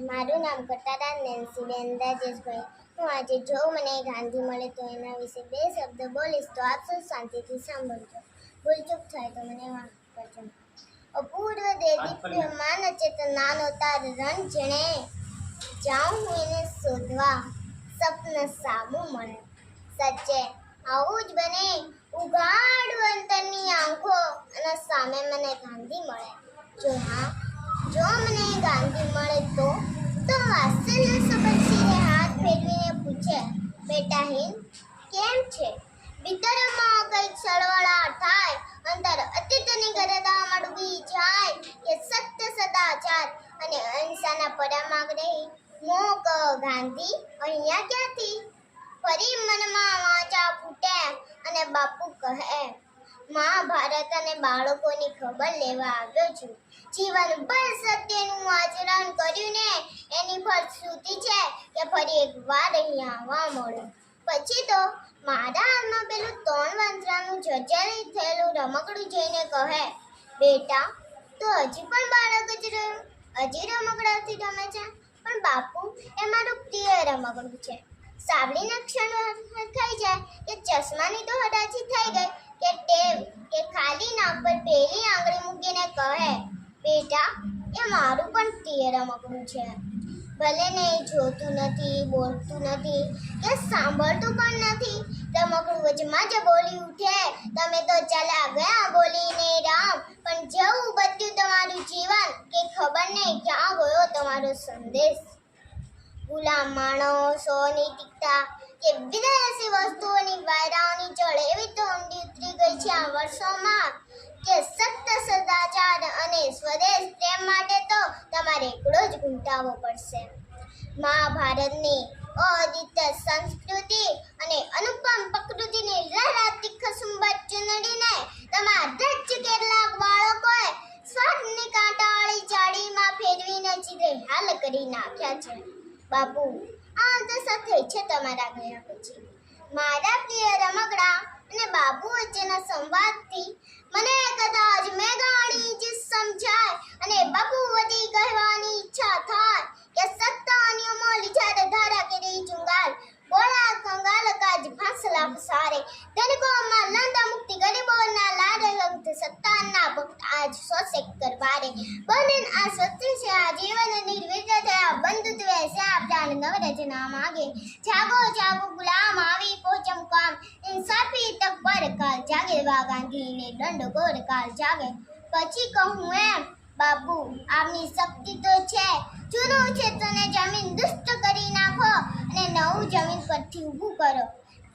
મારું નામ કટારા નેન્સીબેન રાજેશભાઈ. હું આજે જો મને ગાંધી મળે તો એના વિશે બે શબ્દ બોલીશ, તો આપ સૌ શાંતિથી સાંભળજો. ભૂલચૂક થાય તો મને માફ કરજો. અપૂર્વ દેદીપ્યમાન ચેતનાનો તાર રણ જેણે, જાઉં હું એને શોધવા સપન સામું મળે. સચ્ચે આવું જ બને, ઉઘાડું અંતરની આંખો અને સામે મને ગાંધી મળે. જો મને ગાંધી મળે તો વાત્સલ્ય સબરસીને હાથ ફેરવીને પૂછે, બેટા હિંદ કેમ છે? ભીતરમાં કંઈક સળવળા થાય, અંતર અતીતની ગરદામાં ડૂબી જાય, કે સત્ય સદાચાર અને અહિંસાના પરામાગ રહી મોક ગાંધી અહીંયા ક્યાંથી? ફરી મનમાં વાંચા ફૂટે અને બાપુ કહે, મહાભારત અને બાળકોની ખબર લેવા આવ્યો છું. જીવનભર સત્યનું આચરણ કર્યું ને એની ફલશ્રુતિ છે કે ફરી એકવાર અહીંયા આવવા મળ્યું. પછી તો મારા હાથમાં પેલું 3 વાંદરાનું જર્જરિત થયેલું રમકડું જોઈને કહે, બેટા તો હજી પણ બાળક જ રહ્યું, હજી રમકડાથી રમે છે. પણ બાપુ એ મારું પ્રિય રમકડું છે. સાંભળીને ક્ષણ ખાઈ જાય કે ચશ્માની તો હરાજી થઈ ગઈ કે ટેવ કે ખાલી નાક પર પહેલી આંગળી મૂકીને કહે, બેટા એ મારું પણ પ્રિય રમકડું છે. ભલે ને એ જોતું નથી, બોલતું નથી કે સાંભળતું પણ નથી. રમકડું વચમાં જ બોલી ઉઠે, તમે તો ચાલ્યા ગયા બોલીને રામ, પણ જેવું બત્યું તમારું જીવન કે ખબર નહીં ક્યાં ગયો તમારો સંદેશ. ગુલામ માણસોની ટીકતા કે વિદેશી વસ્તુઓની વાયરાઓની જળ એવી તો ઊંડી ઉતરી ગઈ છે આ વર્ષોમાં કે સત્ય સદાચાર અને સ્વદેશ પ્રેમ માટે તો તમારે એકડો જ ઘૂંટાવો પડશે. મહાભારતની અદ્વિતીય સંસ્કૃતિ અને અનુપમ પ્રકૃતિની લહેરાતી ખસુંબર ચૂંદડીને તમારા જ કેટલાક બાળકોએ સ્વાદની કાંટાવાળી જાળીમાં ફેરવીને ચીરે હાલ કરી નાખ્યા છે. બાપુ આ દશા થઈ છે તમારા ગયા પછી. મારા પ્રિય રમકડા અને બાપુ વચ્ચેના સંવાદથી મને કદાચ મેઘાણી જ સમજાય અને બાપુ વતી કહેવાની ઈચ્છા થાય કે સત્તા નિયમો લીધા ધારા કરી ચુંગાલ, બોળા કંગાલ કાજ ફાંસલા ફસારે, ધનિકોમાં લાંદા મુક્તિ ગરીબોના લાડ રંગ સત્તાના ભક્ત આજ શોષક કરવારે. બનન આ સત્ય છે આ જીવન નિર્વિધ થયા બંધુત્વે શ્યાપ જાણ નવરચના માગે. જાગો જાગો ગુલામ આવી પહોંચમ કામ, ઇન્સાફી તક પર કાલ જાગે વા ગાંધીને દંડ ગોર કાલ જાગે. પછી કહું એમ, બાપુ આપની શક્તિ તો છે, જૂનું ક્ષેત્રને જમીન દુષ્ટ કરી નાખો અને નવું જમીન પરથી ઊભું કરો.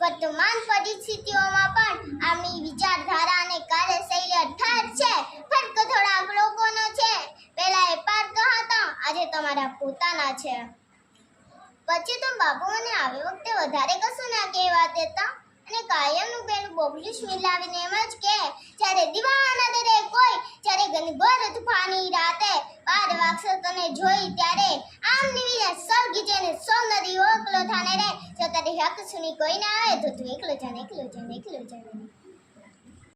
વર્તમાન પરિસ્થિતિઓમાં પણ આપની વિચારધારા અને કાર્યશૈલી અઠાર છે. ફરક થોડાક લોકોનો છે. પહેલા એ પાર્ક હતા, આજે તમારા પોતાના છે. પછી તો બાપુ મને આવી વખતે વધારે કશું ના કહેવા દેતા અને કાયમનું પેલું બોબલું મિલાવીને એમ જ કે, જ્યારે દીવાના દરે કોઈ, જ્યારે ઘનઘોર તૂફાની રાતે બાર વાગશે તને જોઈ ત્યારે આમ નીવીને સળગી જઈને સૌ નદીઓ એકલો થાને રે. જો તારી હક સુની કોઈ ના આવે તો તું એકલો જાને એકલો જાને એકલો જાને.